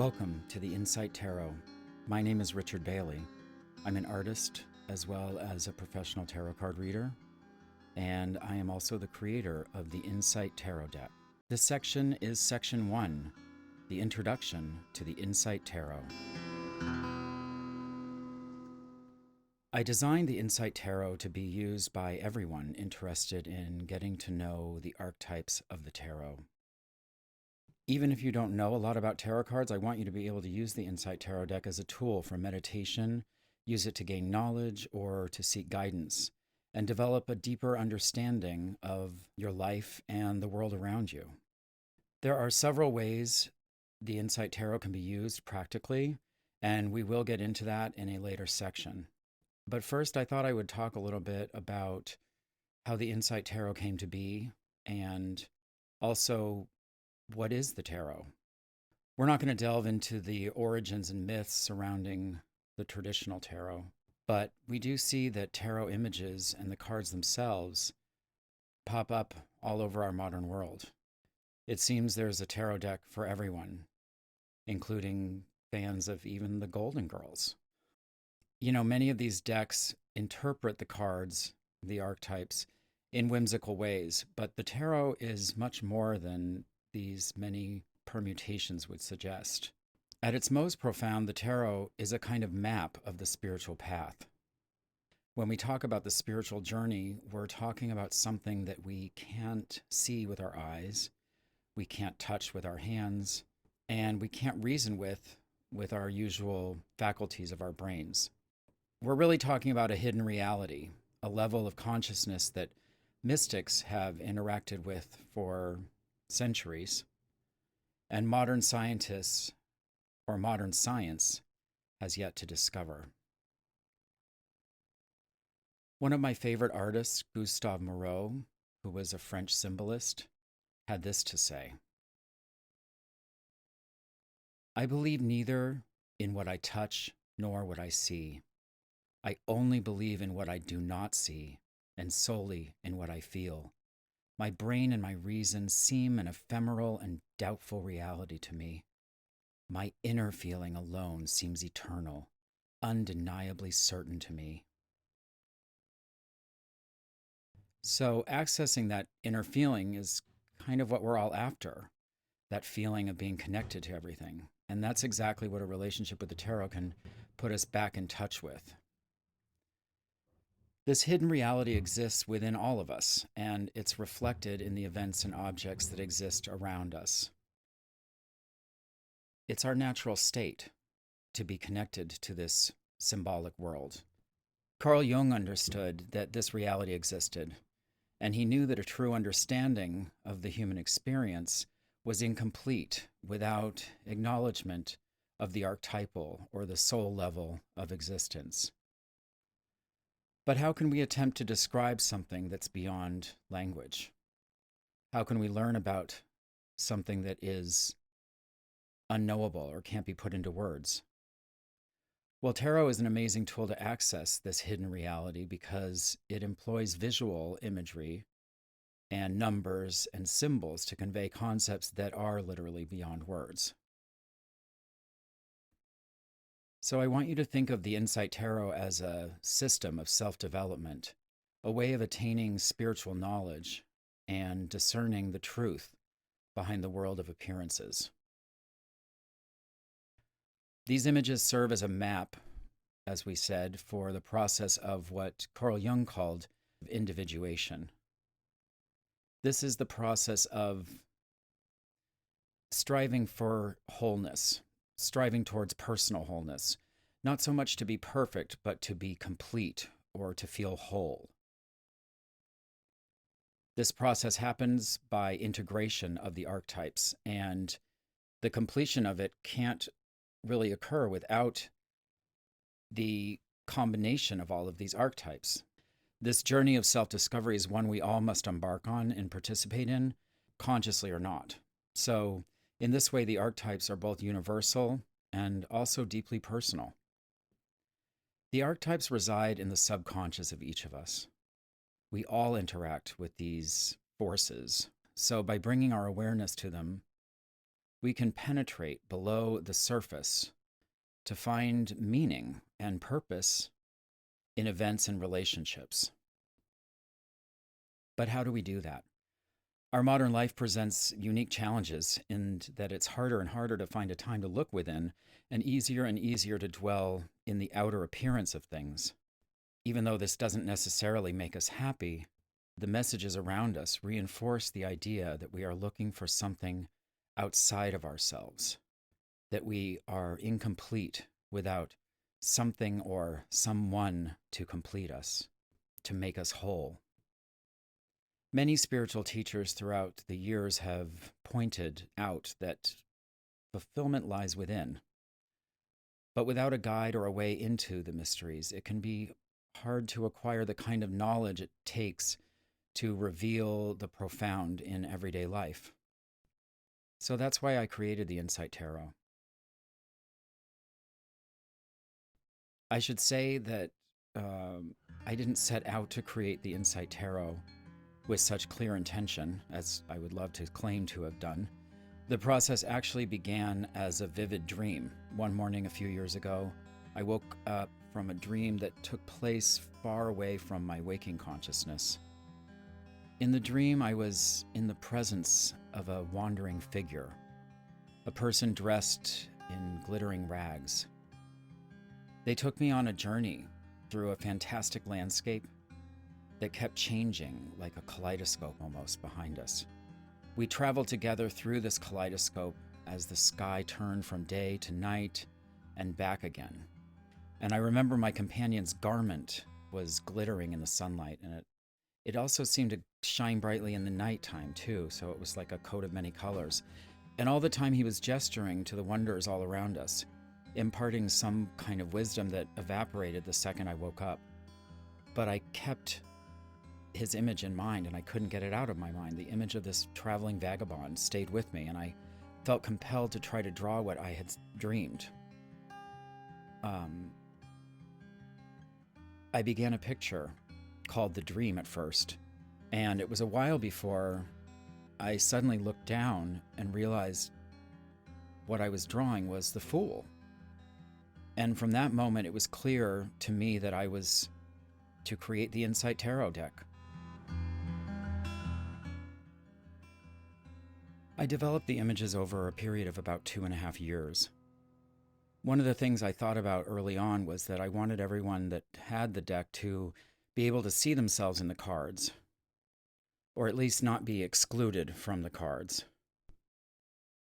Welcome to the Insight Tarot. My name is Richard Bailey. I'm an artist as well as a professional tarot card reader, and I am also the creator of the Insight Tarot deck. This section is Section 1, the Introduction to the Insight Tarot. I designed the Insight Tarot to be used by everyone interested in getting to know the archetypes of the tarot. Even if you don't know a lot about tarot cards, I want you to be able to use the Insight Tarot deck as a tool for meditation, use it to gain knowledge or to seek guidance, and develop a deeper understanding of your life and the world around you. There are several ways the Insight Tarot can be used practically, and we will get into that in a later section. But first, I thought I would talk a little bit about how the Insight Tarot came to be, and also what is the tarot? We're not going to delve into the origins and myths surrounding the traditional tarot, but we do see that tarot images and the cards themselves pop up all over our modern world. It seems there's a tarot deck for everyone, including fans of even the Golden Girls. You know, many of these decks interpret the cards, the archetypes, in whimsical ways, but the tarot is much more than these many permutations would suggest. At its most profound, the tarot is a kind of map of the spiritual path. When we talk about the spiritual journey, we're talking about something that we can't see with our eyes, we can't touch with our hands, and we can't reason with our usual faculties of our brains. We're really talking about a hidden reality, a level of consciousness that mystics have interacted with for centuries, and modern scientists or modern science has yet to discover. One of my favorite artists, Gustave Moreau, who was a French symbolist, had this to say: "I believe neither in what I touch nor what I see. I only believe in what I do not see, and solely in what I feel. My brain and my reason seem an ephemeral and doubtful reality to me. My inner feeling alone seems eternal, undeniably certain to me." So accessing that inner feeling is kind of what we're all after, that feeling of being connected to everything. And that's exactly what a relationship with the tarot can put us back in touch with. This hidden reality exists within all of us, and it's reflected in the events and objects that exist around us. It's our natural state to be connected to this symbolic world. Carl Jung understood that this reality existed, and he knew that a true understanding of the human experience was incomplete without acknowledgement of the archetypal or the soul level of existence. But how can we attempt to describe something that's beyond language? How can we learn about something that is unknowable or can't be put into words? Well, tarot is an amazing tool to access this hidden reality because it employs visual imagery and numbers and symbols to convey concepts that are literally beyond words. So I want you to think of the Insight Tarot as a system of self-development, a way of attaining spiritual knowledge and discerning the truth behind the world of appearances. These images serve as a map, as we said, for the process of what Carl Jung called individuation. This is the process of striving for wholeness, striving towards personal wholeness, not so much to be perfect, but to be complete or to feel whole. This process happens by integration of the archetypes, and the completion of it can't really occur without the combination of all of these archetypes. This journey of self-discovery is one we all must embark on and participate in, consciously or not. So in this way, the archetypes are both universal and also deeply personal. The archetypes reside in the subconscious of each of us. We all interact with these forces. So by bringing our awareness to them, we can penetrate below the surface to find meaning and purpose in events and relationships. But how do we do that? Our modern life presents unique challenges in that it's harder and harder to find a time to look within and easier to dwell in the outer appearance of things. Even though this doesn't necessarily make us happy, the messages around us reinforce the idea that we are looking for something outside of ourselves, that we are incomplete without something or someone to complete us, to make us whole. Many spiritual teachers throughout the years have pointed out that fulfillment lies within. But without a guide or a way into the mysteries, it can be hard to acquire the kind of knowledge it takes to reveal the profound in everyday life. So that's why I created the Insight Tarot. I should say that I didn't set out to create the Insight Tarot with such clear intention, as I would love to claim to have done. The process actually began as a vivid dream. One morning a few years ago, I woke up from a dream that took place far away from my waking consciousness. In the dream, I was in the presence of a wandering figure, a person dressed in glittering rags. They took me on a journey through a fantastic landscape that kept changing like a kaleidoscope almost behind us. We traveled together through this kaleidoscope as the sky turned from day to night and back again. And I remember my companion's garment was glittering in the sunlight, and it also seemed to shine brightly in the nighttime too, so it was like a coat of many colors. And all the time he was gesturing to the wonders all around us, imparting some kind of wisdom that evaporated the second I woke up. But I kept his image in mind, and I couldn't get it out of my mind. The image of this traveling vagabond stayed with me, and I felt compelled to try to draw what I had dreamed. I began a picture called The Dream at first, and it was a while before I suddenly looked down and realized what I was drawing was the Fool. And from that moment, it was clear to me that I was to create the Insight Tarot deck. I developed the images over a period of about 2.5 years. One of the things I thought about early on was that I wanted everyone that had the deck to be able to see themselves in the cards, or at least not be excluded from the cards.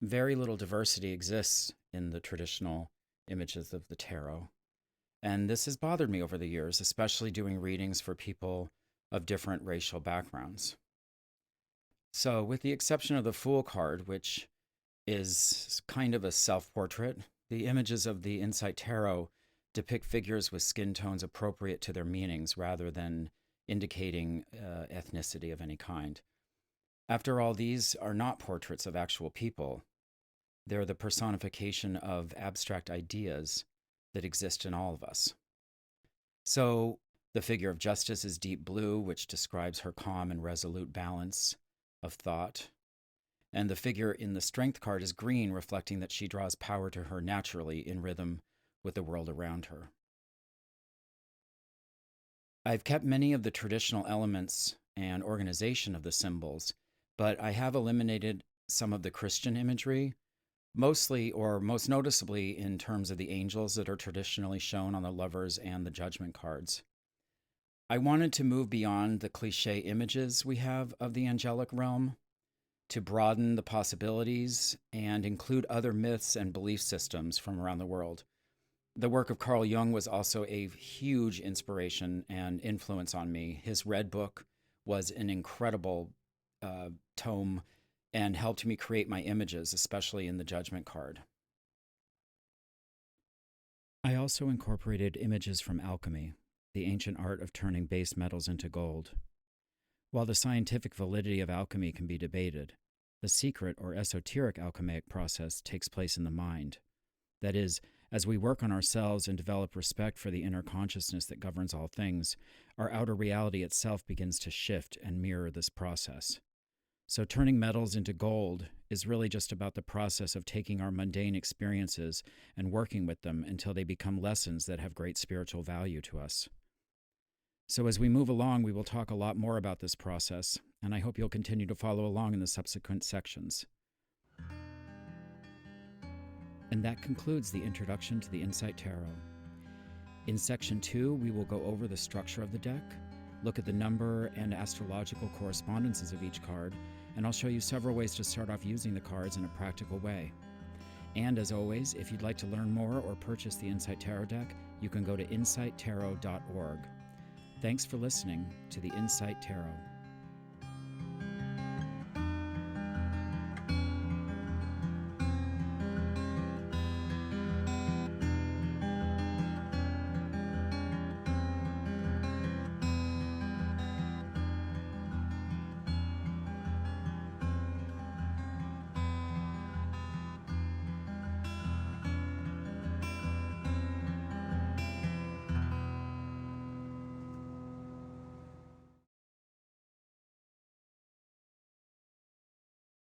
Very little diversity exists in the traditional images of the tarot, and this has bothered me over the years, especially doing readings for people of different racial backgrounds. So, with the exception of the Fool card, which is kind of a self-portrait, the images of the Insight Tarot depict figures with skin tones appropriate to their meanings rather than indicating ethnicity of any kind. After all, these are not portraits of actual people. They're the personification of abstract ideas that exist in all of us. So, the figure of Justice is deep blue, which describes her calm and resolute balance of thought. And the figure in the Strength card is green, reflecting that she draws power to her naturally in rhythm with the world around her. I've kept many of the traditional elements and organization of the symbols, but I have eliminated some of the Christian imagery, mostly or most noticeably in terms of the angels that are traditionally shown on the Lovers and the Judgment cards. I wanted to move beyond the cliche images we have of the angelic realm to broaden the possibilities and include other myths and belief systems from around the world. The work of Carl Jung was also a huge inspiration and influence on me. His Red Book was an incredible tome and helped me create my images, especially in the Judgment card. I also incorporated images from alchemy, the ancient art of turning base metals into gold. While the scientific validity of alchemy can be debated, the secret or esoteric alchemic process takes place in the mind. That is, as we work on ourselves and develop respect for the inner consciousness that governs all things, our outer reality itself begins to shift and mirror this process. So, turning metals into gold is really just about the process of taking our mundane experiences and working with them until they become lessons that have great spiritual value to us. So, as we move along, we will talk a lot more about this process, and I hope you'll continue to follow along in the subsequent sections. And that concludes the introduction to the Insight Tarot. In Section 2, we will go over the structure of the deck, look at the number and astrological correspondences of each card, and I'll show you several ways to start off using the cards in a practical way. And as always, if you'd like to learn more or purchase the Insight Tarot deck, you can go to insighttarot.org. Thanks for listening to the Insight Tarot.